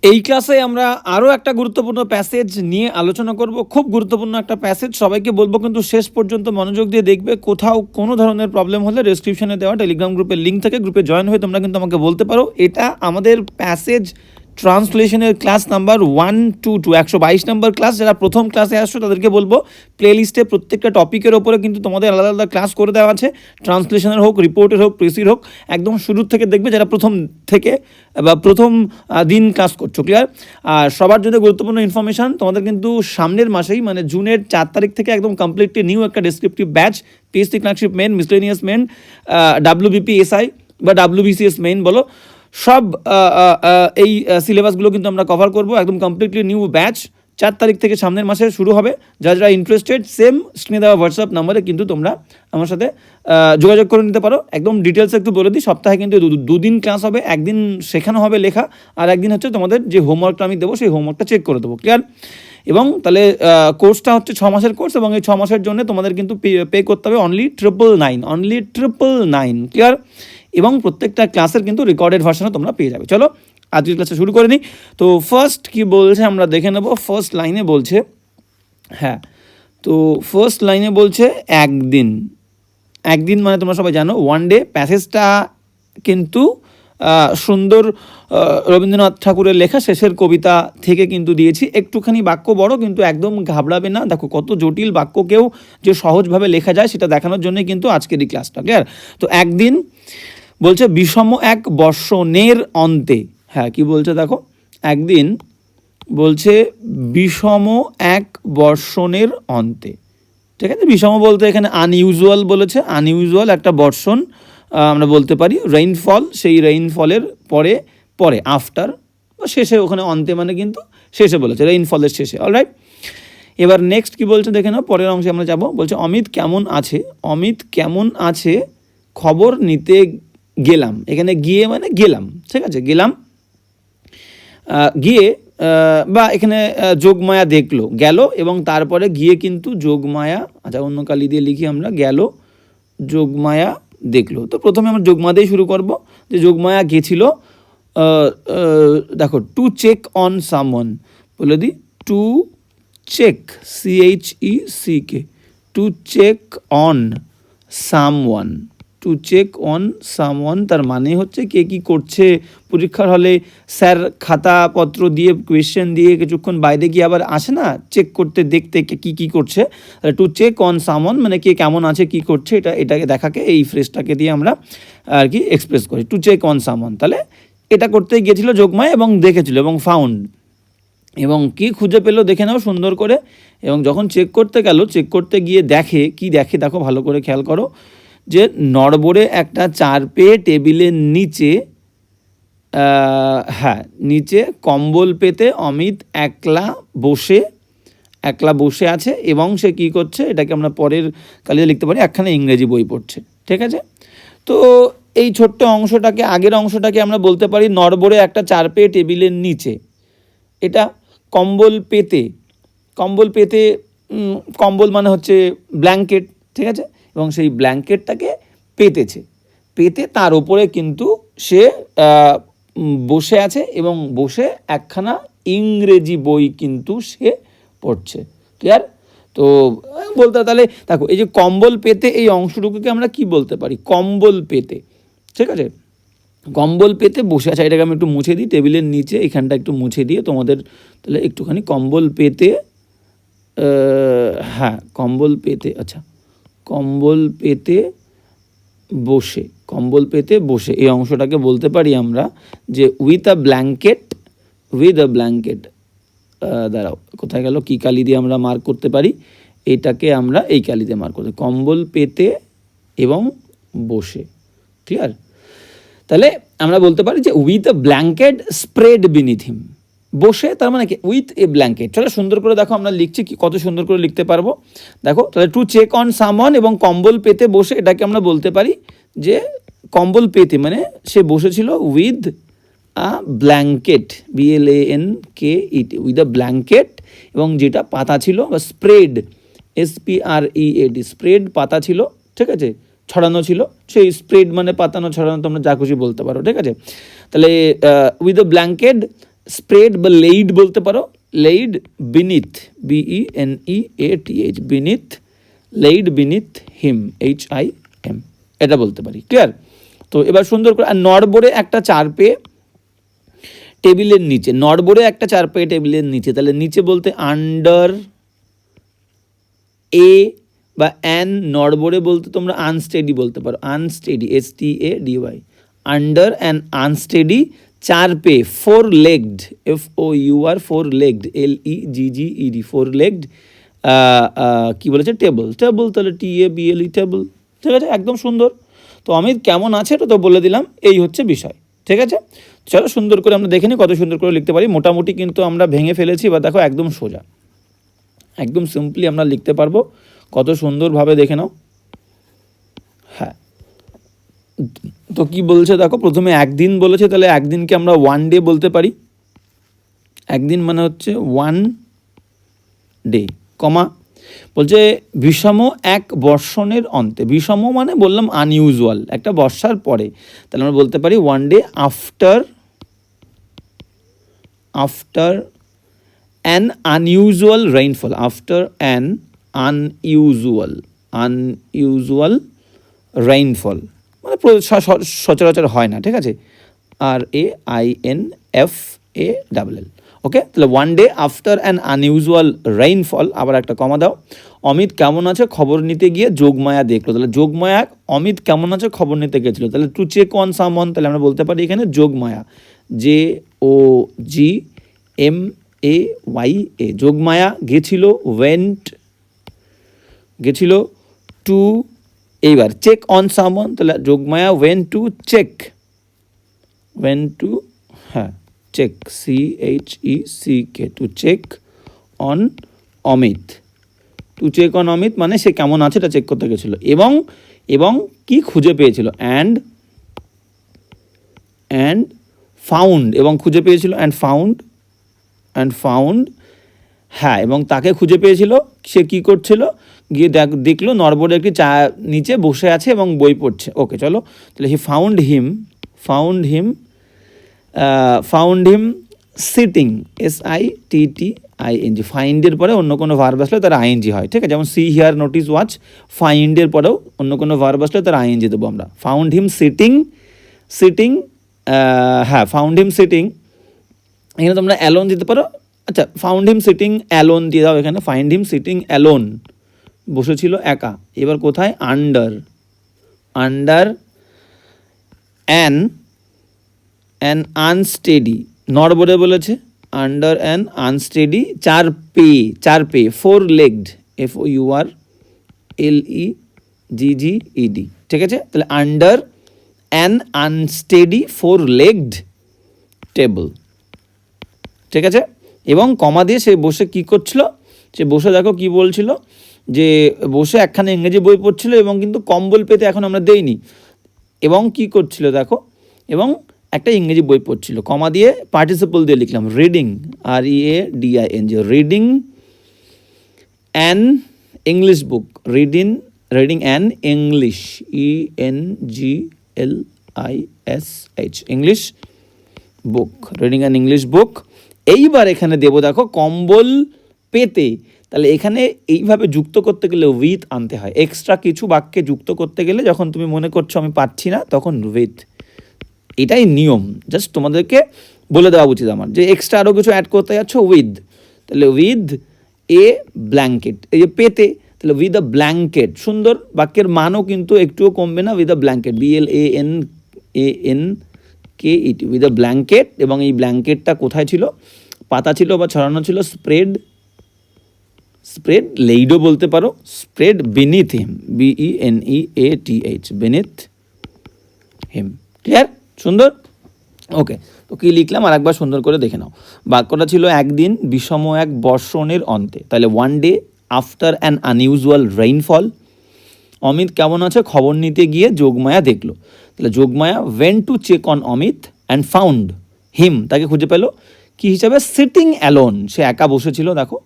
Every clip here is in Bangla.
এই ক্লাসে আমরা আরও একটা গুরুত্বপূর্ণ প্যাসেজ নিয়ে আলোচনা করব। খুব গুরুত্বপূর্ণ একটা প্যাসেজ, সবাইকে বলবো কিন্তু শেষ পর্যন্ত মনোযোগ দিয়ে দেখবে। কোথাও কোনো ধরনের প্রবলেম হলে ডেসক্রিপশনে দেওয়া টেলিগ্রাম গ্রুপের লিঙ্ক থেকে গ্রুপে জয়েন হয়ে তোমরা কিন্তু আমাকে বলতে পারো। এটা আমাদের প্যাসেজ ট্রান্সলেশনের ক্লাস নাম্বার 122 122 নম্বর ক্লাস। যারা প্রথম ক্লাসে আসছো তাদেরকে বলবো প্লেলিস্টে প্রত্যেকটা টপিকের ওপরে কিন্তু তোমাদের আলাদা আলাদা ক্লাস করে দেওয়া আছে। ট্রান্সলেশনের হোক, রিপোর্টের হোক, প্রেসির হোক, একদম শুরুর থেকে দেখবে যারা প্রথম থেকে বা প্রথম দিন ক্লাস করছো। ক্লিয়ার? আর সবার জন্য গুরুত্বপূর্ণ ইনফরমেশান, তোমাদের কিন্তু সামনের মাসেই মানে জুনের 4 তারিখ থেকে একদম কমপ্লিটলি নিউ একটা descriptive batch, PSC clerkship main, miscellaneous main, WBPSI বা WBCS মেইন বলো, সব এই সিলেবাসগুলো কিন্তু আমরা কভার করব। একদম কমপ্লিটলি নিউ ব্যাচ 4 তারিখ থেকে সামনের মাসে শুরু হবে। যারা ইন্টারেস্টেড সেম স্ক্রিনে দেওয়া হোয়াটসঅ্যাপ নাম্বারে কিন্তু তোমরা আমার সাথে যোগাযোগ করে নিতে পারো। একদম ডিটেলস একটু বলে দিই, সপ্তাহে কিন্তু দুদিন ক্লাস হবে। একদিন শেখানো হবে লেখা, আর একদিন হচ্ছে তোমাদের যে হোমওয়ার্কটা আমি দেবো সেই হোমওয়ার্কটা চেক করে দেবো। ক্লিয়ার? এবং তাহলে কোর্সটা হচ্ছে 6 মাসের কোর্স, এবং এই 6 মাসের জন্য তোমাদের কিন্তু পে করতে হবে অনলি 999। ক্লিয়ার? এবং প্রত্যেকটা ক্লাসের কিন্তু রেকর্ডেড ভার্সনও তোমরা পেয়ে যাবে। চলো আজকের ক্লাসটা শুরু করে নিই। তো ফার্স্ট কি বলছে আমরা দেখে নেব। ফার্স্ট লাইনে বলছে, হ্যাঁ, তো ফার্স্ট লাইনে বলছে একদিন। একদিন মানে তোমরা সবাই জানো ওয়ান ডে। প্যাসেজটা কিন্তু সুন্দর রবীন্দ্রনাথ ঠাকুরের লেখা শেষের কবিতা থেকে কিন্তু দিয়েছি। একটুখানি বাক্য বড়, কিন্তু একদম ঘাবড়াবে না। দেখো কত জটিল বাক্যকেও যে সহজভাবে লেখা যায় সেটা দেখানোর জন্যই কিন্তু আজকের এই ক্লাসটা। ক্লিয়ার? তো একদিন বলছে বিষম এক বর্ষণের অন্তে। হ্যাঁ, কি বলছে দেখো, একদিন বলছে বিষম এক বর্ষণের অন্তে। ঠিক আছে? বিষম বলতে এখানে আনইউজুয়াল বলেছে। আনইউজুয়াল একটা বর্ষণ আমরা বলতে পারি। রেইনফল, সেই রেইনফলের পরে পরে আফটার বা শেষে, ওখানে অন্তে মানে কিন্তু শেষে বলেছে, রেইনফলের শেষে। অলরাইট, এবার নেক্সট কি বলছে দেখে নাও, পরের অংশে আমরা যাব। বলছে অমিত কেমন আছে, অমিত কেমন আছে খবর নিতে গেলাম। এখানে গিয়ে মানে গেলাম, ঠিক আছে, গেলাম, গিয়ে বা এখানে যোগমায়া দেখলো, গেল এবং তারপরে গিয়ে কিন্তু যোগমায়া, আচ্ছা অন্য কালি দিয়ে লিখি আমরা, গেল যোগমায়া দেখলো। তো প্রথমে আমরা যোগমা দিয়ে শুরু করব, যে যোগমায়া গেছিল, দেখো টু চেক অন সামওয়ান, বলে দিই to check, CHECK, to check on someone. To check on someone তার মানে হচ্ছে কে কী করছে। পরীক্ষার হলে স্যার খাতাপত্র দিয়ে কোয়েশ্চেন দিয়ে কিছুক্ষণ বাইরে গিয়ে আবার আসে না চেক করতে, দেখতে কে কী করছে। টু চেক অন সামওয়ান মানে কে কেমন আছে, কী করছে, এটাকে দেখাকে এই ফ্রেজটাকে দিয়ে আমরা আর কি এক্সপ্রেস করি, টু চেক অন সামওয়ান। তাহলে এটা করতে গিয়েছিল যোগমায়া এবং দেখেছিল এবং ফাউন্ড, এবং কি খুঁজে পেলো দেখে নাও সুন্দর করে। এবং যখন চেক করতে গেল, চেক করতে গিয়ে দেখে, কি দেখে দেখো ভালো করে খেয়াল করো, যে নড়বড়ে একটা 4 পেয়ে টেবিলের নিচে, হ্যাঁ নিচে কম্বল পেতে অমিত একলা বসে আছে। এবং সে কী করছে, এটাকে আমরা পরের কালিতে লিখতে পারি, একখানা ইংরেজি বই পড়ছে। ঠিক আছে? তো এই ছোট্ট অংশটাকে, আগের অংশটাকে আমরা বলতে পারি নড়বড়ে একটা 4 পেয়ে টেবিলের নিচে। এটা কম্বল পেতে, কম্বল পেতে, কম্বল মানে হচ্ছে ব্ল্যাঙ্কেট, ঠিক আছে, এবং সেই ব্ল্যাঙ্কেটটাকে পেতেছে, পেতে তার উপরে কিন্তু সে বসে আছে এবং বসে একখানা ইংরেজি বই কিন্তু সে পড়ছে। ক্লিয়ার? তো বলতে, তাহলে দেখো এই যে কম্বল পেতে, এই অংশটুকুকে আমরা কি বলতে পারি, কম্বল পেতে। ঠিক আছে, কম্বল পেতে বসে আছে। এটাকে আমি একটু মুছে দিই, টেবিলের নিচে এখানটা একটু মুছে দিয়ে তোমাদের, তাহলে একটুখানি কম্বল পেতে, হ্যাঁ কম্বল পেতে, আচ্ছা কম্বল পেতে বসে, কম্বল পেতে বসে এই অংশটাকে বলতে পারি আমরা যে উইথ আ ব্ল্যাঙ্কেট, দাঁড়াও কোথায় গেল, কী কালি দিয়ে আমরা মার্ক করতে পারি, এটাকে আমরা এই কালি দিয়ে মার্ক করতে, কম্বল পেতে এবং বসে। ক্লিয়ার? তাহলে আমরা বলতে পারি যে with a blanket spread beneath him, বসে তার মানে কি উইথ এ ব্ল্যাঙ্কেট। চলো সুন্দর করে দেখো আমরা লিখছি, কি কত সুন্দর করে লিখতে পারবো দেখো। তাহলে টু চেক অন সামওয়ান এবং কম্বল পেতে বসে, এটাকে আমরা বলতে পারি যে কম্বল পেতে মানে সে বসেছিল with a blanket, BLANKET, with a blanket, এবং যেটা পাতা ছিল বা স্প্রেড, SPREAD, স্প্রেড পাতা ছিল, ঠিক আছে, ছড়ানো ছিল। সেই স্প্রেড মানে পাতানো, ছড়ানো তোমরা যা খুশি বলতে পারো। ঠিক আছে? তাহলে উইথ আ ব্ল্যাঙ্কেট স্প্রেড বা লেইড বলতে পারো, laid beneath, BENEATH, beneath, laid beneath him, HIM, এটা বলতে পারি। ক্লিয়ার? তো এবার সুন্দর করে, আর নড়বড়ে একটা চার পেয়ে টেবিলের নিচে, নড়বড়ে একটা চার পেয়ে টেবিলের নিচে, তাহলে নিচে বলতে আন্ডার এ বা অ্যান, নড়বড়ে বলতে তোমরা আনস্টেডি বলতে পারো, unsteady, STADY, under an unsteady চার পে, four legged, FOUR, four legged, LEGGED, four legged, কী বলেছে, টেবল, টেবল তাহলে TABLE, টেবল। ঠিক আছে, একদম সুন্দর। তো অমিত কেমন আছে এটা তো বলে দিলাম, এই হচ্ছে বিষয়। ঠিক আছে, চলো সুন্দর করে আমরা দেখে নিই কত সুন্দর করে লিখতে পারি। মোটামুটি কিন্তু আমরা ভেঙে ফেলেছি, বা দেখো একদম সোজা, একদম সিম্পলি আমরা লিখতে পারবো, কত সুন্দরভাবে দেখে নাও। হ্যাঁ, তো কি বলছে দেখো, প্রথমে একদিন বলেছে, তাহলে একদিনকে আমরা ওয়ান ডে বলতে পারি। একদিন মানে হচ্ছে ওয়ান ডে, কমা বলছে বিষম এক বর্ষণের অন্তে, বিষম মানে বললাম আনইউজুয়াল, একটা বর্ষার পরে, তাহলে আমরা বলতে পারি one day after an unusual rainfall, after an unusual rainfall, মানে সচরাচর হয় না। ঠিক আছে, RAINFALL, ওকে। তাহলে one day after an unusual rainfall, আবার একটা কমা দাও। অমিত কেমন আছে খবর নিতে গিয়ে যোগমায়া দেখলো, তাহলে যোগমায়া অমিত কেমন আছে খবর নিতে গেছিলো, তাহলে টু চেক অন সামওয়ান, তাহলে আমরা বলতে পারি এখানে যোগমায়া, JOGMAYA, যোগমায়া গেছিল, গেছিল টু, এইবার চেক অন সামওয়ান, তাহলে যোগমায়া ওয়েন টু চেক, হ্যাঁ check, CHECK, to check on Amit, to check on Amit মানে সে কেমন আছে এটা চেক করতে গেছিলো, এবং কি খুঁজে পেয়েছিল, অ্যান্ড ফাউন্ড, এবং খুঁজে পেয়েছিল, অ্যান্ড ফাউন্ড, হ্যাঁ, এবং তাকে খুঁজে পেয়েছিল, সে কি করছিল, গিয়ে দেখলো নড়বড়ে একটি চা নিচে বসে আছে এবং বই পড়ছে। ওকে, চলো, তাহলে he found him sitting, SITTING, ফাইন্ডের পরে অন্য কোনো ভার্ব আসলে তার ING হয়। ঠিক আছে, যেমন সি হিয়ার নোটিস ওয়াচ, ফাইন্ডের পরেও অন্য কোনো ভার্ব আসলে তার ING দেবো আমরা। ফাউন্ড হিম সিটিং, হ্যাঁ ফাউন্ড হিম সিটিং, এখানে তোমরা অ্যালোন দিতে পারো। আচ্ছা, ফাউন্ড হিম সিটিং অ্যালোন দিয়ে দাও এখানে, ফাইন্ড হিম সিটিং অ্যালোন, বসেছিল একা। এবার কোথায়, আন্ডার অ্যান আনস্টেডি, নড়বড়ে বলেছে, আন্ডার অ্যান আনস্টেডি চার পে, ফোর লেগড, FOURLEGGED। ঠিক আছে, তাহলে under an unsteady four legged table. ঠিক আছে, এবং কমা দিয়ে সে বসে কি করছিল, সে বসে দেখো কি বলছিল, যে বসে একখানা ইংরেজি বই পড়ছিল, এবং কিন্তু কম্বল পেতে এখন আমরা দেইনি, এবং কি করছিল দেখো, এবং একটা ইংরেজি বই পড়ছিল, কমা দিয়ে পার্টিসিপল দিয়ে লিখলাম, reading, READING, reading an English book, reading an English, ENGLISH, English book, reading an English বুক। এইবার এখানে দেবো দেখো কম্বল পেতে, তাহলে এখানে এইভাবে যুক্ত করতে গেলে উইথ আনতে হয়, এক্সট্রা কিছু বাক্যে যুক্ত করতে গেলে যখন তুমি মনে করছো আমি পারছি না, তখন উইথ, এটাই নিয়ম, জাস্ট তোমাদেরকে বলে দেওয়া উচিত আমার, যে এক্সট্রা আরও কিছু অ্যাড করতে যাচ্ছ উইথ, তাহলে উইথ এ ব্ল্যাঙ্কেট, এই যে পেতে, তাহলে উইথ আ ব্ল্যাঙ্কেট, সুন্দর, বাক্যের মানও কিন্তু একটুও কমবে না, with a blanket, BLANKET, with a blanket, এবং এই ব্ল্যাঙ্কেটটা কোথায় ছিল, পাতা ছিল বা ছড়ানো ছিল, স্প্রেড, লেইডও বলতে পারো, স্প্রেড বিনিথ হিম, BENEATH, বিনিথ হিম। ক্লিয়ার, সুন্দর, ওকে। তো কী লিখলাম আর একবার সুন্দর করে দেখে নাও, বাক্যটা ছিল একদিন বিষম এক বর্ষণের অন্তে, তাহলে one day after an unusual rainfall, Amit কেমন আছে খবর নিতে গিয়ে যোগমায়া দেখলো, তাহলে Jogmaya went to check on Amit and found him, তাকে খুঁজে পেলো কী হিসাবে, সিটিং অ্যালোন, সে একা বসেছিল, দেখো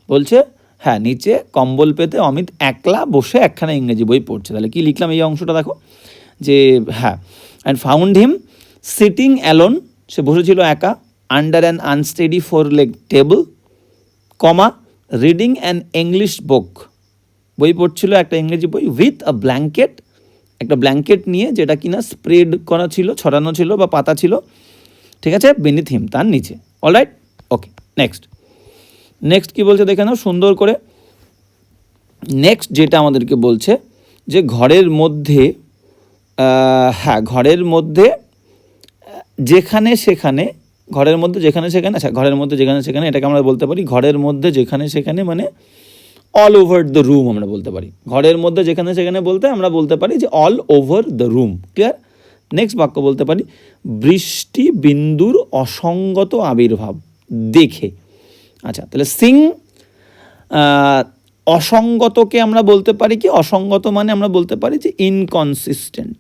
বলছে, হ্যাঁ নিচে কম্বল পেতে অমিত একলা বসে একখানা ইংরেজি বই পড়ছে, তাহলে কী লিখলাম এই অংশটা দেখো, যে হ্যাঁ, and found him sitting alone, সে বসেছিল একা, under an unsteady 4-leg table, কমা রিডিং অ্যান ইংলিশ বুক, বই পড়ছিল একটা ইংরেজি বই, উইথ আ ব্ল্যাঙ্কেট, একটা ব্ল্যাঙ্কেট নিয়ে যেটা কিনা স্প্রেড করা ছিল, ছড়ানো ছিল বা পাতা ছিল, ঠিক আছে, বিনিথ হিম, তার নিচে। অলরাইট, ওকে, নেক্সট কি বলছে দেখে নাও সুন্দর করে। নেক্সট যেটা আমাদেরকে বলছে যে ঘরের মধ্যে, হ্যাঁ ঘরের মধ্যে যেখানে সেখানে, ঘরের মধ্যে যেখানে সেখানে, আচ্ছা ঘরের মধ্যে যেখানে সেখানে এটাকে আমরা বলতে পারি ঘরের মধ্যে যেখানে সেখানে, মানে অল ওভার দ্য রুম আমরা বলতে পারি। ঘরের মধ্যে যেখানে সেখানে বলতে আমরা বলতে পারি যে all over the room. Clear? Next বাক্য বলতে পারি বৃষ্টি বিন্দুর অসঙ্গত আবির্ভাব দেখে। আচ্ছা, তাহলে সিং, অসঙ্গতকে আমরা বলতে পারি কি, অসঙ্গত মানে আমরা বলতে পারি যে ইনকনসিস্টেন্ট,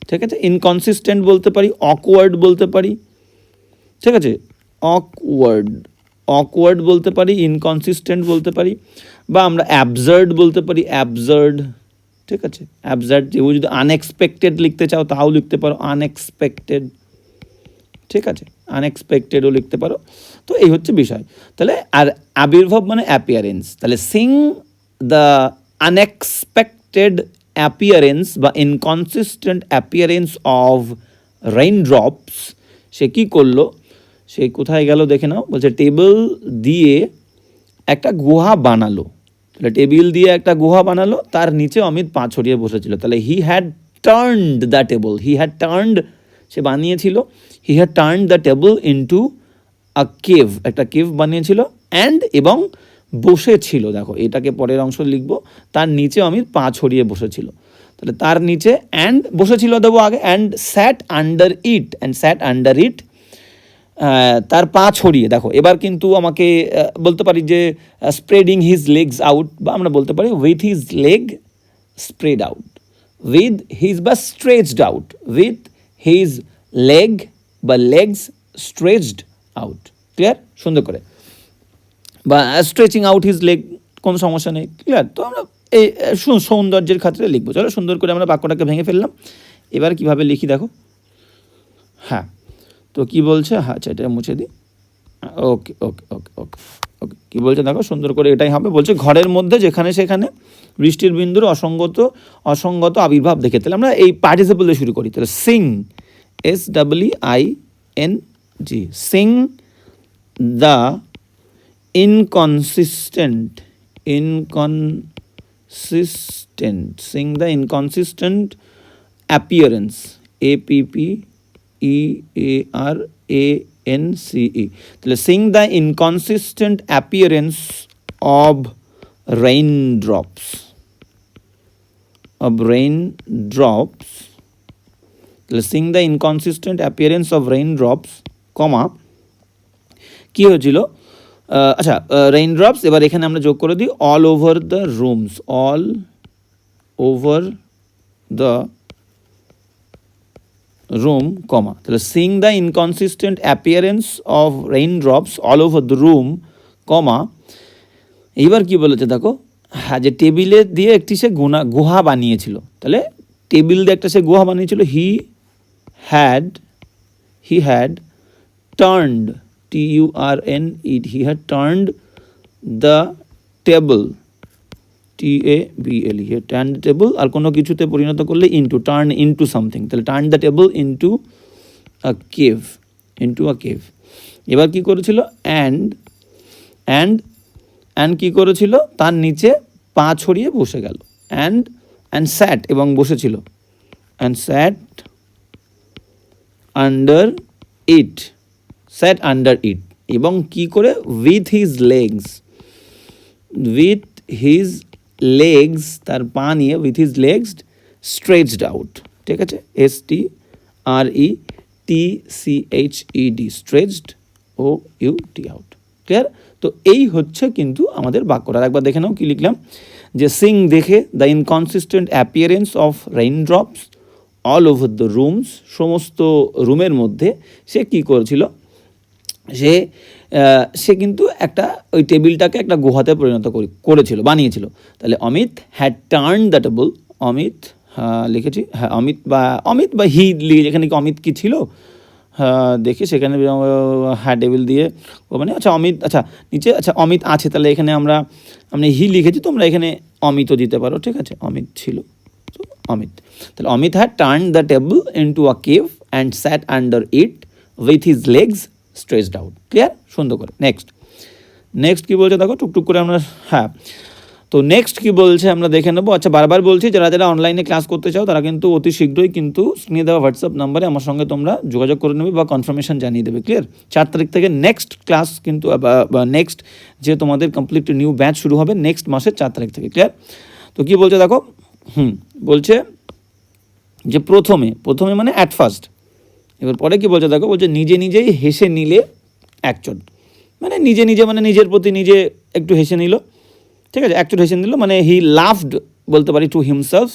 ঠিক আছে, ইনকনসিস্টেন্ট বলতে পারি, অকওয়ার্ড বলতে পারি, ঠিক আছে, অকওয়ার্ড বলতে পারি, ইনকনসিস্টেন্ট বলতে পারি, বা আমরা অ্যাবসার্ড বলতে পারি, অ্যাবসার্ড, ঠিক আছে, অ্যাবসার্ড। যেও যদি আনএক্সপেক্টেড লিখতে চাও তাও লিখতে পারো আনএক্সপেক্টেড, ঠিক আছে, আনএক্সপেক্টেডও লিখতে পারো। তো এই হচ্ছে বিষয়। তাহলে আর আবির্ভাব মানে অ্যাপিয়ারেন্স, তাহলে সিং দ্য আনএক্সপেক্টেড অ্যাপিয়ারেন্স বা ইনকনসিস্টেন্ট অ্যাপিয়ারেন্স অফ রেইনড্রপস। সে কী করলো, সে কোথায় গেল দেখে নাও, বলছে টেবিল দিয়ে একটা গুহা বানালো। তাহলে টেবিল দিয়ে একটা গুহা বানালো, তার নিচে অমিত পা ছড়িয়ে বসেছিল। তাহলে he had turned the table, সে বানিয়েছিল, he had turned the table into a cave, একটা কেভ বানিয়েছিল, অ্যান্ড এবং বসেছিল, দেখো এটাকে পরের অংশ লিখবো, তার নিচে অমিত পা ছড়িয়ে বসেছিল। তাহলে তার নিচে অ্যান্ড বসেছিল দেবো আগে, অ্যান্ড স্যাট আন্ডার ইট, তার পা ছড়িয়ে, দেখো এবার কিন্তু আমাকে বলতে পারি যে স্প্রেডিং হিজ লেগস আউট, বা আমরা বলতে পারি with his leg spread out, with his বা stretched out, with his leg বা লেগস স্ট্রেচড আউট। ক্লিয়ার? সুন্দর করে, বা স্ট্রেচিং আউট হিজ লেগ, কোনো সমস্যা নেই। ক্লিয়ার? তো আমরা এই সৌন্দর্যের ক্ষেত্রে লিখবো। চলো সুন্দর করে আমরা বাক্যটাকে ভেঙে ফেললাম। এবার কিভাবে লিখি দেখো। হ্যাঁ, তো কি বলছে, হ্যাঁ আচ্ছা এটা মুছে দিই। ওকে ওকে ওকে ওকে ওকে কী বলছে দেখো সুন্দর করে, এটাই হবে। বলছে ঘরের মধ্যে যেখানে সেখানে বৃষ্টির বিন্দুর অসঙ্গত আবির্ভাব দেখে। তাহলে আমরা এই পার্টিসিপল দিয়ে শুরু করি। তাহলে Singh, SING, Singh the inconsistent, Singh the inconsistent appearance, APPEARANCE, তাহলে Singh the inconsistent appearance of raindrops, তাহলে Singh the inconsistent appearance of raindrops, কমা কী হয়েছিল, আচ্ছা রেইনড্রপস, এবার এখানে আমরা যোগ করে দিই all over the rooms, all over the room, কমা তাহলে Singh the inconsistent appearance of raindrops all over the room, কমা এইবার কি বলেছে দেখো, হ্যাঁ যে টেবিলে দিয়ে একটি সে গুহা বানিয়েছিল। তাহলে টেবিল দিয়ে একটা সে গুহা বানিয়েছিল, he had turned, TURNED, he had turned the table, TABLE, he had turned the table, আর কোনো কিছুতে পরিণত করলে ইনটু, টার্ন ইনটু সামথিং, তাহলে turn the table into a cave, এবার কি করেছিল, অ্যান্ড কি করেছিল, তার নিচে পা ছড়িয়ে বসে গেল, অ্যান্ড স্যাট, এবং বসেছিল, অ্যান্ড স্যাট আন্ডার ইট, এবং কি করে, উইথ হিজ লেগস, তার পা নিয়ে, with his legs stretched out, ঠিক আছে, STRETCHED, stretched, OUT, out. Clear? তো এই হচ্ছে কিন্তু আমাদের বাক্যটা। একবার দেখে নাও কি লিখলাম, যে সিং দেখে the inconsistent appearance of raindrops all over the rooms, সমস্ত রুমের মধ্যে সে কী করেছিল, সে কিন্তু একটা ওই টেবিলটাকে একটা গুহাতে পরিণত বানিয়েছিল। তাহলে Amit had turn the table, Amit হ্যাঁ লিখেছি, হ্যাঁ অমিত বা হি লিখে, এখানে কি অমিত কি ছিল দেখি সেখানে হ্যাঁ টেবিল দিয়ে ও মানে আচ্ছা অমিত, আচ্ছা নিচে আচ্ছা অমিত আছে, তাহলে এখানে আমরা হি লিখেছি, তোমরা এখানে অমিতও দিতে পারো, ঠিক আছে, অমিত ছিল, তো অমিত, তাহলে Amit had turn the table into a cave and sat under it with his legs stretched out. Clear, সুন্দর করে। নেক্সট কী বলছে দেখো, টুকটুক করে আমরা, হ্যাঁ তো নেক্সট কি বলছে আমরা দেখে নেবো। আচ্ছা বারবার বলছি, যারা যারা অনলাইনে ক্লাস করতে চাও তারা কিন্তু অতি শীঘ্রই কিন্তু স্ক্রিনে দেওয়া হোয়াটসঅ্যাপ নাম্বারে আমার সঙ্গে তোমরা যোগাযোগ করে নেবে বা কনফার্মেশন জানিয়ে দেবে। ক্লিয়ার, 4 তারিখ থেকে নেক্সট ক্লাস কিন্তু নেক্সট যে তোমাদের কমপ্লিট নিউ ব্যাচ শুরু হবে নেক্সট মাসের 4 তারিখ থেকে। ক্লিয়ার, তো কি বলছে দেখো, বলছে যে প্রথমে মানে অ্যাট ফার্স্ট, এবার পরে কি বলছে দেখো, বলছে নিজে নিজেই হেসে নিলে একচোট, মানে নিজে মানে নিজের প্রতি নিজে একটু হেসে নিল, ঠিক আছে, একচোট হেসে নিল, মানে হি লাভড বলতে পারি to himself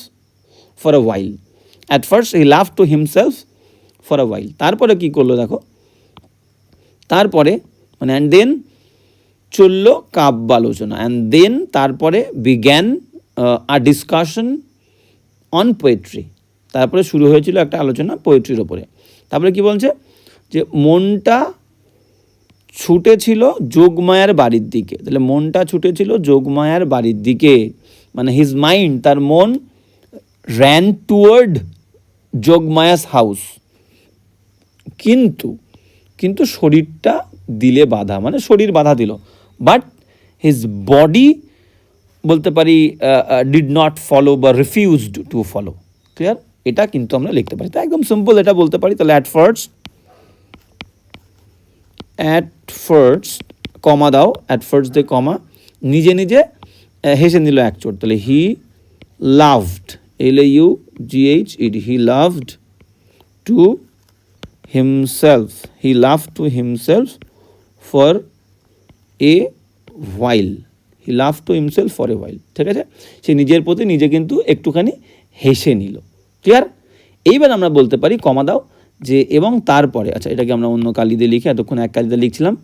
for a while. At first he love to himself for a while, তারপরে কী করলো দেখো, তারপরে মানে অ্যান্ড দেন চললো কাব্যালোচনা, অ্যান্ড দেন তারপরে began a discussion on poetry, তারপরে শুরু হয়েছিল একটা আলোচনা পোয়েট্রির ওপরে। তারপরে কি বলছে যে মনটা ছুটেছিল যোগমায়ার বাড়ির দিকে, তাহলে মনটা ছুটেছিল যোগমায়ার বাড়ির দিকে, মানে হিজ মাইন্ড, তার মন র্যান টুয়ার্ড যোগমায়াস হাউস, কিন্তু শরীরটা দিলে বাধা, মানে শরীর বাধা দিল, বাট হিজ বডি বলতে পারি ডিড নট ফলো বা রিফিউজড টু ফলো। ক্লিয়ার, এটা কিন্তু আমরা লিখতে পারি, তো একদম সিম্পল এটা বলতে পারি। তাহলে অ্যাট ফার্স্ট কমা দাও, অ্যাট ফার্স্ট দে কমা, নিজে নিজে হেসে নিল একচোট, তাহলে he laughed, LAUGHED, he laughed to himself, for a while, ঠিক আছে, সে নিজের প্রতি নিজে কিন্তু একটুখানি হেসে নিল। ক্লিয়ার, এইবার আমরা বলতে পারি কমা দাও যে এবং তারপরে, আচ্ছা এটাকে আমরা অন্য কালি দিয়ে লিখে, এতক্ষণ এক কালি দিয়ে লিখছিলাম,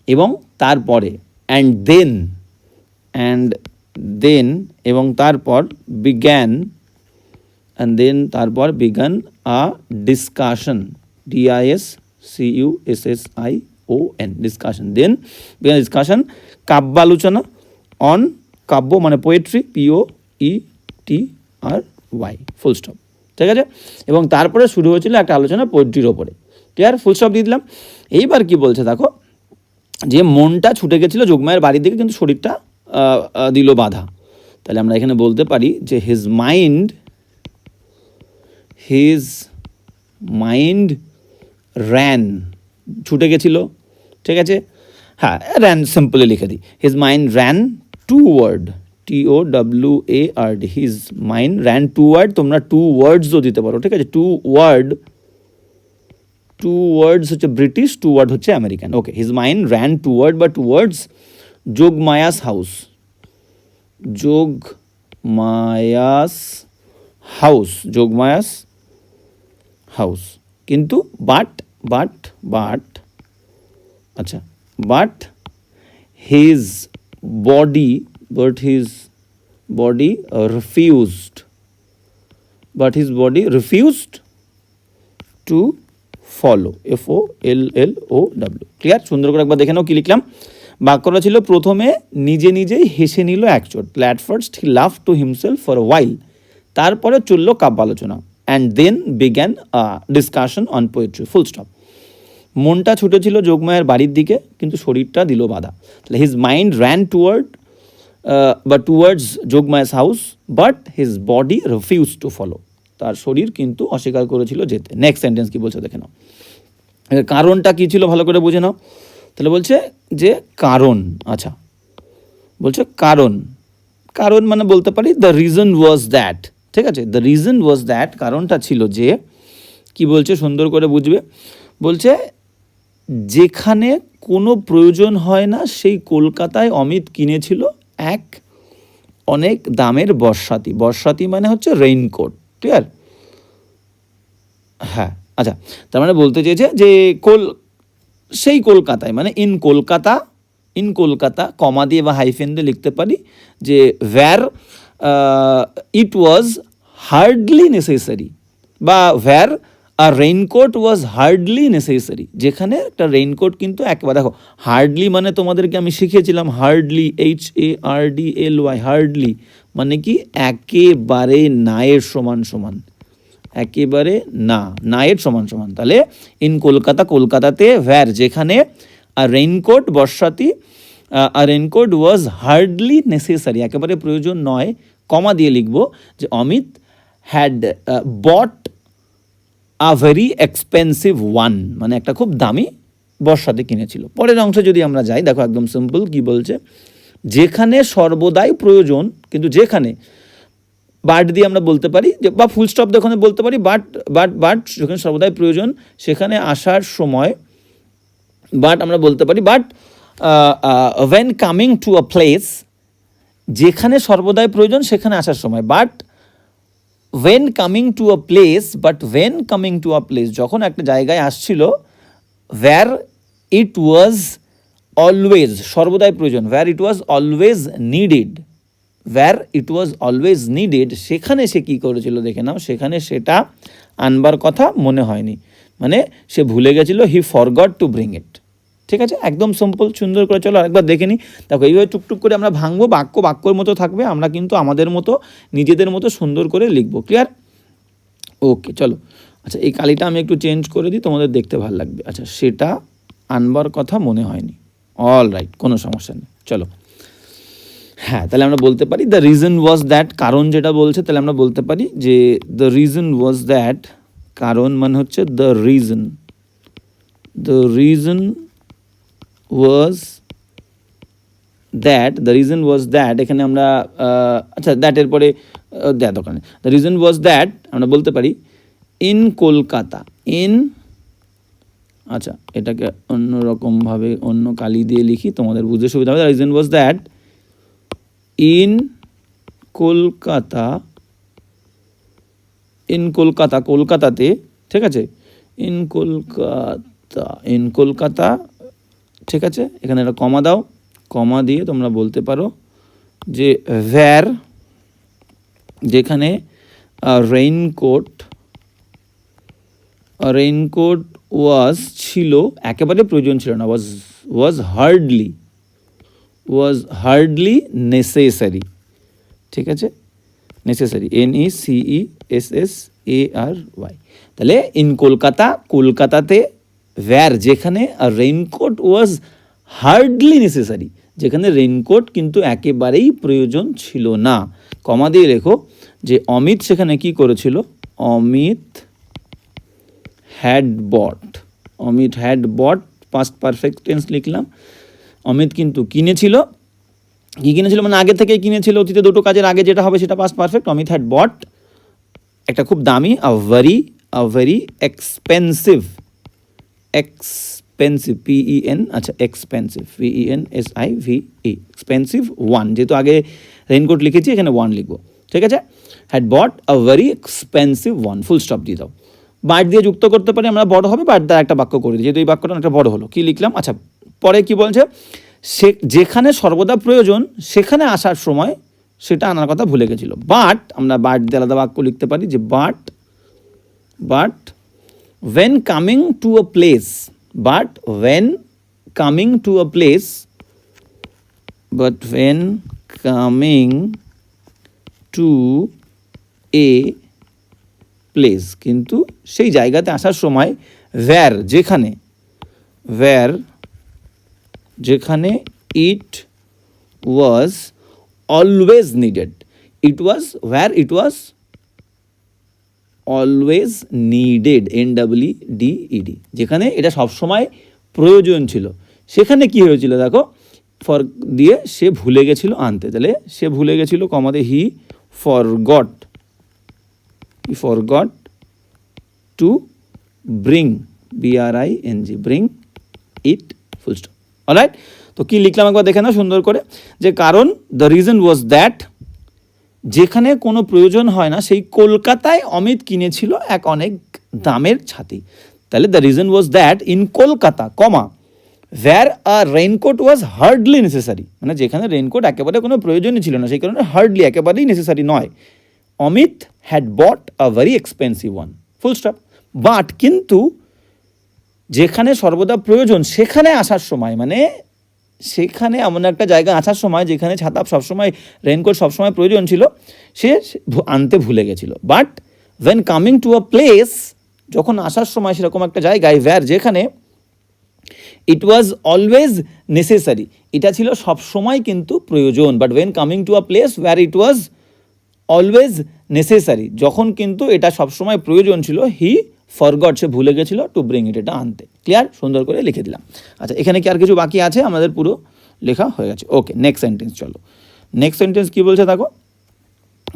এবং তারপরে অ্যান্ড দেন এবং তারপর বিজ্ঞান আ ডিসকাশন, DISCUSSION, ডিসকাশন, দেন বিজ্ঞান ডিসকাশন কাব্যালোচনা অন, কাব্য মানে পোয়েট্রি, POETRY, ফুল স্টপ, ঠিক আছে, এবং তারপরে শুরু হয়েছিল একটা আলোচনা পোয়েট্রির ওপরে। ক্লিয়ার, ফুল স্টপ দিয়ে দিলাম। এইবার কি বলছে দেখো, যে মনটা ছুটে গেছিলো যোগমায়ের বাড়ির দিকে, কিন্তু শরীরটা দিল বাধা, তাহলে আমরা এখানে বলতে পারি যে হিজ মাইন্ড র্যান, ছুটে গেছিল, ঠিক আছে, হ্যাঁ র্যান সিম্পলি লিখে দিই, his mind ran toward, TOWARD, his mind ran toward, তোমরা টু ওয়ার্ডসও দিতে পারো, ঠিক আছে, টু ওয়ার্ডস হচ্ছে ব্রিটিশ, টু ওয়ার্ড হচ্ছে আমেরিকান। ওকে, হিজ মাইন্ড র্যান টুওয়ার্ড বা টুওয়ার্ডস যোগমায়াস হাউস, কিন্তু but his body refused to follow, FOLLOW। Clear, সুন্দর করে একবার দেখে নাও কি লিখলাম। বাক্যটা ছিল প্রথমে নিজে নিজেই হেসে নিল একচোট, at first he love to himself for a while, তারপরে চলল কাব্যালোচনা, and then began discussion on poetry, full stop. মনটা ছুটেছিল যোগমায়ের বাড়ির দিকে, কিন্তু শরীরটা দিল বাধা, তাহলে his mind ran towards Yogamaya's house, but his body refuse to follow, তার শরীর কিন্তু অস্বীকার করেছিল যেতে। নেক্সট সেন্টেন্স কি বলছে দেখে নাও, কারণটা কী ছিল ভালো করে বুঝে নাও। তাহলে বলছে যে কারণ, আচ্ছা বলছে কারণ মানে বলতে পারি দ্য রিজন ওয়াজ দ্যাট, ঠিক আছে, দ্য রিজন ওয়াজ দ্যাট, কারণটা ছিল যে, কি বলছে সুন্দর করে বুঝবে, বলছে যেখানে কোনো প্রয়োজন হয় না সেই কলকাতায় অমিত কিনেছিল এক অনেক দামের বর্ষাতি মানে হচ্ছে রেইনকোট। ক্লিয়ার, হ্যাঁ আচ্ছা, তার মানে বলতে চেয়েছে যে সেই কলকাতায়, মানে ইন কলকাতা কমা দিয়ে বা হাইফেন দিয়ে লিখতে পারি যে ইট ওয়াজ হার্ডলি নেসেসারি, বা wear a raincoat was hardly necessary, যেখানে একটা রেইনকোট কিন্তু একেবারে, দেখো হার্ডলি মানে তোমাদেরকে আমি শিখিয়েছিলাম হার্ডলি, HARDLY, হার্ডলি মানে কি একেবারে নায়ের সমান সমান, একেবারে নায়ের সমান সমান। তাহলে ইন কলকাতা, কলকাতাতে, ওয়্যার যেখানে, আর রেইনকোট বর্ষাতি, আর রেইনকোট ওয়াজ হার্ডলি নেসেসারি একেবারে প্রয়োজন নয়, কমা দিয়ে লিখবো যে Amit had bought a very expensive one, মানে একটা খুব দামি বর্ষাতে কিনেছিল। পরের অংশে যদি আমরা যাই, দেখো একদম সিম্পল কি বলছে, যেখানে সর্বদাই প্রয়োজন, কিন্তু যেখানে বাট দিয়ে আমরা বলতে পারি যে, বা ফুল স্টপ দোকানে বলতে পারি, বাট যেখানে সর্বদাই প্রয়োজন সেখানে আসার সময়, বাট আমরা বলতে পারি, but when coming to a place, যেখানে সর্বদাই প্রয়োজন সেখানে আসার সময়, but when coming to a place, যখন একটা জায়গায় আসছিল, ওয়্যার ইট ওয়াজ অলওয়েজ, সর্বদাই প্রয়োজন, where it was always needed, সেখানে সে কী করেছিল দেখে নাও, সেখানে সেটা আনবার কথা মনে হয়নি, মানে সে ভুলে গেছিল, হি ফরগট টু ব্রিং ইট। ঠিক আছে, একদম সিম্পল, সুন্দর করে চলো আরেকবার দেখে নিই। দেখো এইভাবে টুকটুক করে আমরা ভাঙবো, বাক্যর মতো থাকবে, আমরা কিন্তু আমাদের মতো নিজেদের মতো সুন্দর করে লিখবো। ক্লিয়ার? ওকে, চলো। আচ্ছা, এই কালিটা আমি একটু চেঞ্জ করে দিই, তোমাদের দেখতে ভালো লাগবে। আচ্ছা, সেটা আনবার কথা মনে হয়নি, অল রাইট, কোনো সমস্যা নেই। চলো, হ্যাঁ, তাহলে আমরা বলতে পারি দ্য রিজন ওয়াজ দ্যাট, কারণ যেটা বলছে, তাহলে আমরা বলতে পারি যে দ্য রিজন ওয়াজ দ্যাট, কারণ মানে হচ্ছে দ্য রিজন ওয়াজ দ্যাট, এখানে আমরা আচ্ছা দ্যাটের পরে দ্যাট ওখানে, দ্য রিজন ওয়াজ দ্যাট আমরা বলতে পারি ইন কলকাতা, আচ্ছা এটাকে অন্যরকমভাবে অন্য কালি দিয়ে লিখি, তোমাদের বুঝতে সুবিধা হবে। The reason was that in Kolkata, কলকাতাতে, ঠিক আছে, ইন কলকাতা, ঠিক আছে, এখানে একটা কমা দাও, কমা দিয়ে তোমরা বলতে পারো যে ওয়্যার, যেখানে রেইনকোট ওয়াজ ছিল, একেবারে প্রয়োজন ছিল না, ওয়াজ হার্ডলি নেসেসারি, ঠিক আছে, নেসেসারি, NECESSARY। তাহলে ইন কলকাতা, কলকাতাতে, ওয়্যার যেখানে, আর রেইনকোট ওয়াজ হার্ডলি নেসেসারি, যেখানে রেইনকোট কিন্তু একেবারেই প্রয়োজন ছিল না। কমা দিয়ে লেখো যে অমিত সেখানে কি করেছিল, Amit had bought, past perfect tense লিখলাম, অমিত কিন্তু কিনেছিল, কি কিনেছিল মানে আগে থেকেই কিনেছিল, অতীতে দুটো কাজের আগে যেটা হবে সেটা past perfect. Amit had bought একটা খুব দামি, আ ভেরি এক্সপেন্সিভ, PEN, আচ্ছা এক্সপেন্সিভ, PENSIVE, এক্সপেন্সিভ ওয়ান, যেহেতু আগে রেইনকোট লিখেছি এখানে ওয়ান লিখবো, ঠিক আছে। Had bought a very expensive one, full stop দিয়ে দাও। বাট দিয়ে যুক্ত করতে পারি আমরা, বড় হবে, বাট দ্বারা একটা বাক্য করে দিই, যেহেতু এই বাক্যটা একটা বড় হলো, কি লিখলাম। আচ্ছা, পরে কি বলছে, সে যেখানে সর্বদা প্রয়োজন সেখানে আসার সময় সেটা আনার কথা ভুলে গেছিল। বাট আমরা বাট দিয়ে আলাদা বাক্য লিখতে পারি যে but when coming to a place, but when coming to a place, কিন্তু সেই জায়গাতে আসার সময় where যেখানে it was always needed, always needed, NEEDED, যেখানে এটা সবসময় প্রয়োজন ছিল, সেখানে কি হয়েছিল দেখো, ফর দিয়ে সে ভুলে গেছিল আনতে, তাহলে সে ভুলে গেছিল, কমাতে he forgot to bring, BRING it, full stop. Alright, তো কি লিখলাম একবার দেখে নাও সুন্দর করে, যে কারণ দ্য রিজন ওয়াজ দ্যাট, যেখানে কোনো প্রয়োজন হয় না সেই কলকাতায় অমিত কিনেছিল এক অনেক দামের ছাতি। তাহলে the reason was that in Kolkata, comma where a raincoat was hardly necessary, মানে যেখানে রেইনকোট একেবারে কোনো প্রয়োজনই ছিল না, সেই কারণে হার্ডলি একেবারেই নেসেসারি নয়। Amit had bought a very expensive one, full stop. But কিন্তু যেখানে সর্বদা প্রয়োজন সেখানে আসার সময়, মানে সেখানে এমন একটা জায়গা আসার সময় যেখানে ছাতা সবসময়, রেইনকোট সবসময় প্রয়োজন ছিল, সে আনতে ভুলে গেছিল। But when coming to a place, যখন আসার সময় সেরকম একটা জায়গায়, ওয়্যার যেখানে, ইট ওয়াজ অলওয়েজ নেসেসারি, এটা ছিল সবসময় কিন্তু প্রয়োজন। But when coming to a place where it was always necessary, যখন কিন্তু এটা সবসময় প্রয়োজন ছিল, হি ফরগট, সে ভুলে গেছিল, টু ব্রিং ইট, এটা আনতে। ক্লিয়ার? সুন্দর করে লিখে দিলাম। আচ্ছা, এখানে কি আর কিছু বাকি আছে? আমাদের পুরো লেখা হয়ে গেছে। ওকে, নেক্সট সেন্টেন্স। চলো নেক্সট সেন্টেন্স কী বলছে দেখো।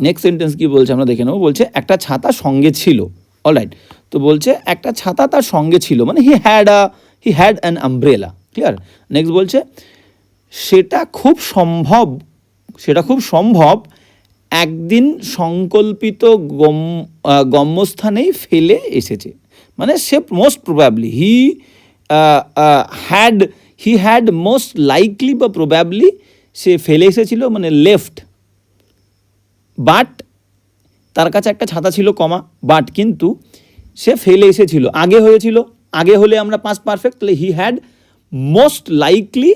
নেক্সট সেন্টেন্স কী বলছে আমরা দেখে নেবো। বলছে একটা ছাতা সঙ্গে ছিল। অলরাইট, তো বলছে একটা ছাতা তার সঙ্গে ছিল, মানে he had an umbrella. Clear? Next বলছে সেটা খুব সম্ভব একদিন সংকল্পিত গম্যস্থানেই ফেলে এসেছে, মানে সে most probably he had most likely বা প্রবাবলি সে ফেলে এসেছিল, মানে লেফট। বাট তার কাছে একটা ছাতা ছিল, কমা, বাট কিন্তু সে ফেলে এসেছিল, আগে হয়েছিল, আগে হলে আমরা পাস্ট পারফেক্ট, তাহলে he had most likely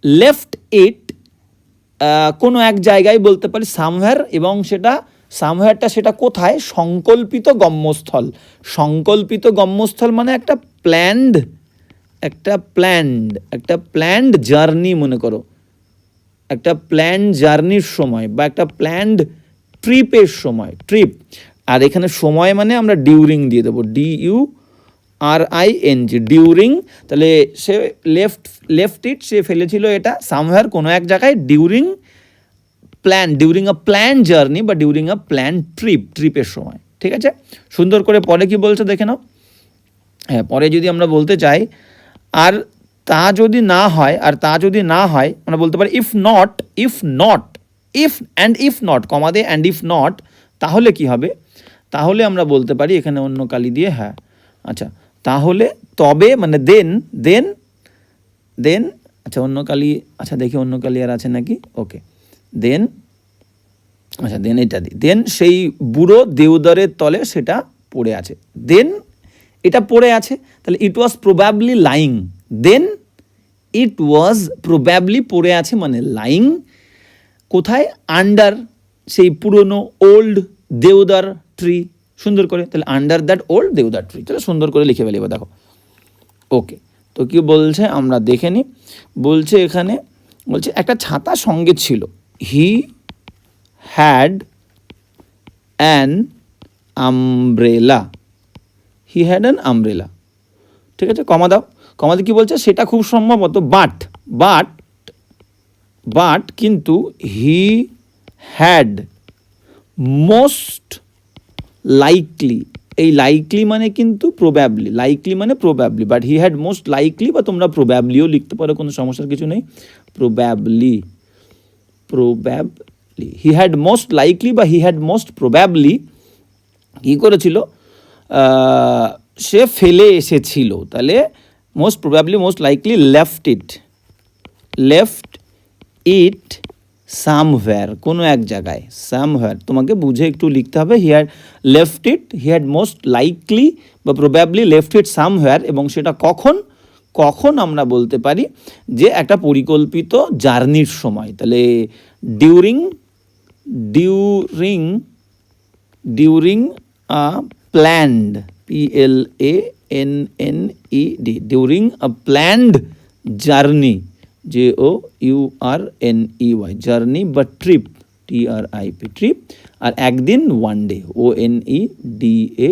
left ইট, কোনো এক জায়গায় বলতে পারি সামহ্যার, এবং সামহ্যারটা সেটা কোথায়? সংকল্পিত গম্যস্থল। সংকল্পিত গম্যস্থল মানে একটা প্ল্যান্ড জার্নি, মনে করো একটা প্ল্যান্ড জার্নির সময় বা একটা প্ল্যান্ড ট্রিপের সময়, ট্রিপ। আর এখানে সময় মানে আমরা ডিউরিং দিয়ে দেবো, DURING, ডিউরিং। তাহলে সে লেফট ইট, সে ফেলেছিল এটা সামহ্যার, কোনো এক জায়গায়, ডিউরিং আ প্ল্যান জার্নি বা ডিউরিং আ প্ল্যান ট্রিপের সময়। ঠিক আছে? সুন্দর করে পরে কি বলছে দেখে নাও। হ্যাঁ, পরে যদি আমরা বলতে চাই আর তা যদি না হয়, আমরা বলতে পারি ইফ নট, কমা দিয়ে অ্যান্ড ইফ নট, তাহলে কি হবে? তাহলে আমরা বলতে পারি এখানে অন্য কালি দিয়ে, হ্যাঁ আচ্ছা, তাহলে তবে, মানে দেন, আচ্ছা অন্য কালি, আচ্ছা দেখি অন্য কালি আর আছে নাকি। ওকে, দেন, আচ্ছা দেন এটা দিই, দেন সেই বুড়ো দেওদারের তলে সেটা পড়ে আছে। দেন এটা পড়ে আছে, তাহলে it was probably lying. Then it was probably পড়ে আছে, মানে লাইং কোথায়? আন্ডার সেই পুরনো ওল্ড দেওদার ট্রি। সুন্দর করে, তাহলে আন্ডার দ্যাট ওল্ড দেওদার ট্রি। তাহলে সুন্দর করে লিখে ফেলিব, দেখো। ওকে, তো কি বলছে আমরা দেখে নিই। বলছে এখানে, বলছে একটা ছাতা সঙ্গে ছিল, হি হ্যাড অ্যান আমব্রেলা, ঠিক আছে? কমা দাও, কমাতে কি বলছে? সেটা খুব সম্ভবত, বাট কিন্তু হি হ্যাড মোস্ট লাইকলি, এই লাইকলি মানে কিন্তু probably, but he had most likely, বা তোমরা প্রবাবলিও লিখতে পারো, কোনো সমস্যার কিছু নেই। Probably, he had most likely বা হি হ্যাড মোস্ট প্রবাবলি কী করেছিল? সে ফেলে এসেছিল। তাহলে most probably, most likely left it somewhere, কোনো এক জায়গায়, সামহ্যার তোমাকে বুঝে একটু লিখতে হবে। হি হ্যাড মোস্ট লাইকলি বা প্রবাবলি লেফট ইট সামহ্যার, এবং সেটা কখন আমরা বলতে পারি যে একটা পরিকল্পিত জার্নির সময়। তাহলে during a planned, PLANNED, during a planned journey, JOURNEY, journey বা ট্রিপ, TRIP, ট্রিপ। আর একদিন, one day, ONEDAY,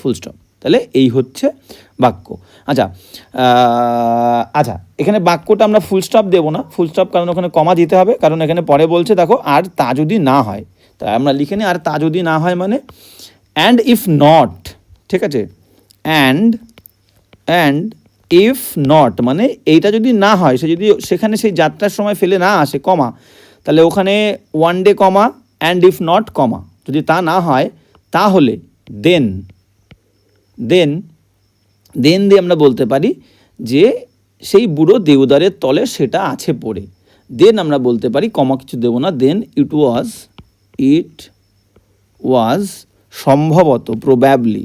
full stop. তাহলে এই হচ্ছে বাক্য। আচ্ছা, এখানে বাক্যটা আমরা ফুল স্টপ দেবো না, কারণ ওখানে কমা দিতে হবে, কারণ এখানে পরে বলছে দেখো, আর তা যদি না হয়, তাই আমরা লিখে নিই, আর তা যদি না হয় মানে অ্যান্ড ইফ নট, ঠিক আছে? অ্যান্ড ইফ নট মানে এইটা যদি না হয়, সে যদি সেখানে সেই যাত্রার সময় ফেলে না আসে, কমা, তাহলে ওখানে ওয়ান ডে, কমা, অ্যান্ড ইফ নট, কমা, যদি তা না হয় তাহলে দেন দিয়ে আমরা বলতে পারি যে সেই বুড়ো দেওদারের তলে সেটা আছে পড়ে। দেন আমরা বলতে পারি, কমা কিছু দেবো না, দেন ইট ওয়াজ সম্ভবত, প্রব্যাবলি,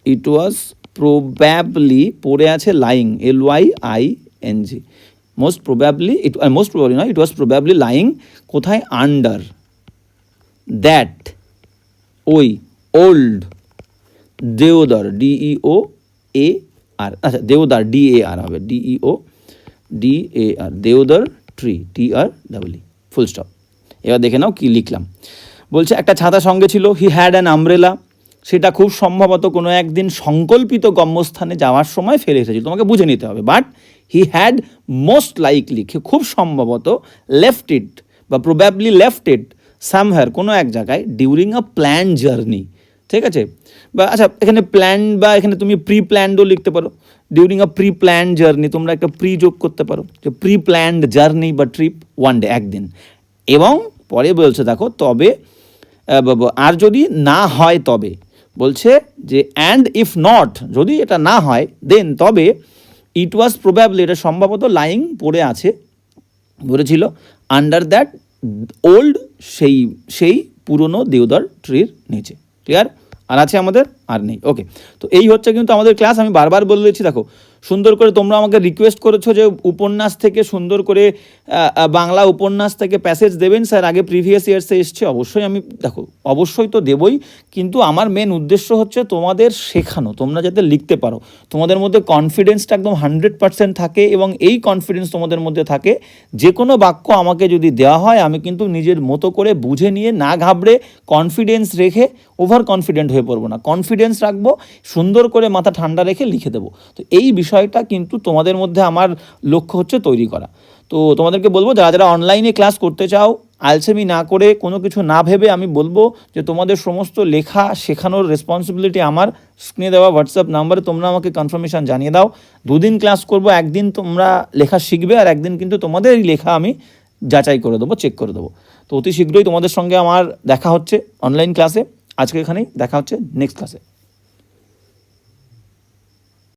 ইট ওয়াজ প্রব্যাবলি পড়ে আছে লাইং, LYING, মোস্ট প্রব্যাবলি নয়, ইট ওয়াজ প্রব্যাবলি লাইং কোথায়, আন্ডার দ্যাট, ওই, ওল্ড দেওদার, DEOAR, আচ্ছা দেওদার DAR হবে, DEODAR, deodar tree, TREE, full stop. এবার দেখে নাও কি লিখলাম। বলছে একটা ছাতা সঙ্গে ছিল, হি হ্যাড অ্যান আমব্রেলা, সেটা খুব সম্ভবত কোনো একদিন সংকল্পিত গম্যস্থানে যাওয়ার সময় ফেলে এসেছিল, তোমাকে বুঝে নিতে হবে। But he had most likely, খুব সম্ভবত লেফট ইট বা প্রবাবলি লেফট ইট সামহ্যার, কোনো এক জায়গায়, ডিউরিং আ প্ল্যান জার্নি, ঠিক আছে। বা আচ্ছা এখানে প্ল্যান বা এখানে তুমি প্রি প্ল্যান্ডও লিখতে পারো, during a pre plan journey, তোমরা একটা প্রি যোগ করতে পারো, যে প্রি প্ল্যান্ড জার্নি বা ট্রিপ, ওয়ান ডে, একদিন। এবং পরে বলছে দেখো, তবে আর যদি না হয় তবে, বলছে যে অ্যান্ড ইফ নট, যদি এটা না হয়, দেন তবে ইট ওয়াজ প্রবাবলি, এটা সম্ভবত লাইং পড়ে আছে, পড়েছিল, আন্ডার দ্যাট ওল্ড, সেই পুরনো দেওদার ট্রির নিচে। ক্লিয়ার? আর আছে আমাদের? আর নেই। ওকে, তো এই হচ্ছে কিন্তু আমাদের ক্লাস। আমি বারবার বলে দিচ্ছি, দেখো সুন্দর করে তোমরা আমাকে রিকোয়েস্ট করেছো যে উপন্যাস থেকে সুন্দর করে বাংলা উপন্যাস থেকে প্যাসেজ দেবেন স্যার, আগে প্রিভিয়াস ইয়ার্সে এসছে। অবশ্যই আমি দেখো অবশ্যই তো দেবই, কিন্তু আমার মেন উদ্দেশ্য হচ্ছে তোমাদের শেখানো, তোমরা যাতে লিখতে পারো, তোমাদের মধ্যে কনফিডেন্সটা একদম 100% থাকে, এবং এই কনফিডেন্স তোমাদের মধ্যে থাকে, যে কোনো বাক্য আমাকে যদি দেওয়া হয় আমি কিন্তু নিজের মতো করে বুঝে নিয়ে, না ঘাবড়ে, কনফিডেন্স রেখে, ওভার কনফিডেন্ট হয়ে পড়বো না, কনফিডেন্স রাখবো, সুন্দর করে মাথা ঠান্ডা রেখে লিখে দেবো। তো এই বিষয়টা কিন্তু তোমাদের মধ্যে আমার লক্ষ্য হচ্ছে তৈরি করা। তো তোমাদেরকে বলবো, যারা যারা অনলাইনে ক্লাস করতে চাও, আলসেমি না করে, কোনো কিছু না ভেবে, আমি বলবো যে তোমাদের সমস্ত লেখা শেখানোর রেসপন্সিবিলিটি আমার। স্ক্রিনে দেওয়া হোয়াটসঅ্যাপ নাম্বারে তোমরা আমাকে কনফার্মেশন জানিয়ে দাও। 2 দিন ক্লাস করব, একদিন তোমরা লেখা শিখবে, আর একদিন কিন্তু তোমাদের এই লেখা আমি যাচাই করে দেবো, চেক করে দেবো। তো অতি শীঘ্রই তোমাদের সঙ্গে আমার দেখা হচ্ছে অনলাইন ক্লাসে। আজকে এখানেই দেখা হচ্ছে নেক্সট ক্লাসে।